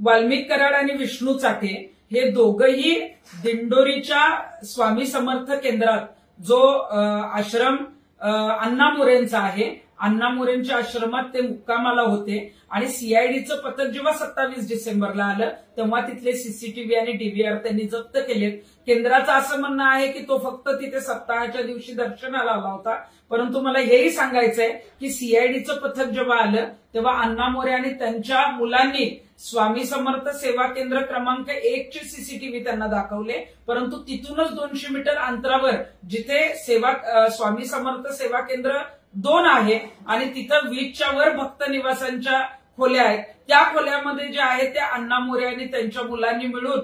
वाल्मिक कराड आणि विष्णू चाटे हे दोघंही दिंडोरीच्या स्वामी समर्थ केंद्रात जो आश्रम अण्णा मोरेंचा आहे, अण्णा मोरेंच्या आश्रमात ते मुक्कामाला होते आणि सीआयडीचं पथक जेव्हा 27 डिसेंबरला आलं तेव्हा तिथले सीसीटीव्ही आणि डीव्हीआर त्यांनी जप्त केलेत। केंद्राचं असं म्हणणं आहे की तो फक्त तिथे सप्ताहाच्या दिवशी दर्शनाला आला होता, परंतु मला हेही सांगायचंय की सीआयडीचं पथक जेव्हा आलं तेव्हा अण्णा मोरे आणि त्यांच्या मुलांनी स्वामी समर्थ सेवा केंद्र क्रमांक 1 चे सीसीटीव्ही त्यांना दाखवले, परंतु तिथूनच 200 मीटर अंतरावर जिथे स्वामी समर्थ सेवा केंद्र 2 आहे आणि तिथं 20च्या वर भक्त निवासांच्या खोल्या आहेत, त्या खोल्यामध्ये जे आहे ते अण्णा मोरे आणि त्यांच्या मुलांनी मिळून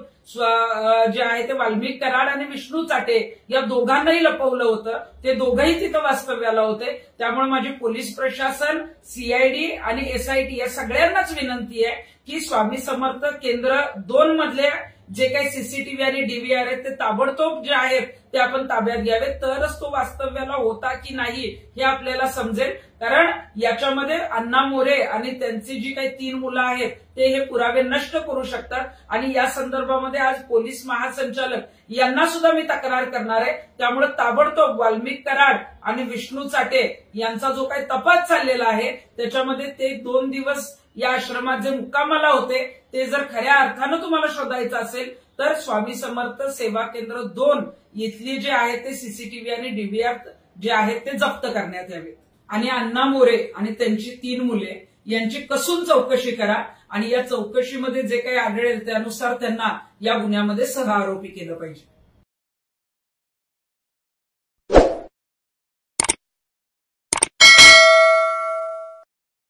जे आहे ते वाल्मिक कराड आणि विष्णू चाटे या दोघांनाही लपवलं होतं। ते दोघंही तिथं वास्तव्याला होते। त्यामुळे माझी पोलीस प्रशासन, सीआयडी आणि एसआयटी या सगळ्यांनाच विनंती आहे की स्वामी समर्थ केंद्र 2 मधले जे काही सीसीटीव्ही आणि डीव्हीआर आहेत ते ताबडतोब जे आहेत ते आपण ताब्यात घ्यावे, तरच तो वास्तव्याला होता की नाही हे आपल्याला समजेल। कारण याच्यामध्ये अण्णा मोरे आणि त्यांची जी काही 3 मुलं आहेत ते हे पुरावे नष्ट करू शकतात आणि या संदर्भामध्ये आज पोलीस महासंचालक यांना सुद्धा मी तक्रार करणार आहे। त्यामुळे ताबडतोब वाल्मिक कराड आणि विष्णू चाटे यांचा जो काही तपास चाललेला आहे त्याच्यामध्ये ते 2 दिवस या आश्रमात जे मुक्कामाला होते ते जर खऱ्या अर्थानं तुम्हाला शोधायचं असेल तर स्वामी समर्थ सेवा केंद्र 2 इथली जे आहे ते सीसीटीव्ही आणि डीव्हीआर जे आहेत ते जप्त करण्यात यावे आणि अण्णा मोरे आणि त्यांची 3 मुले यांची कसून चौकशी करा आणि या चौकशीमध्ये जे काही आढळेल त्यानुसार त्यांना या गुन्ह्यामध्ये सहआरोपी केलं पाहिजे।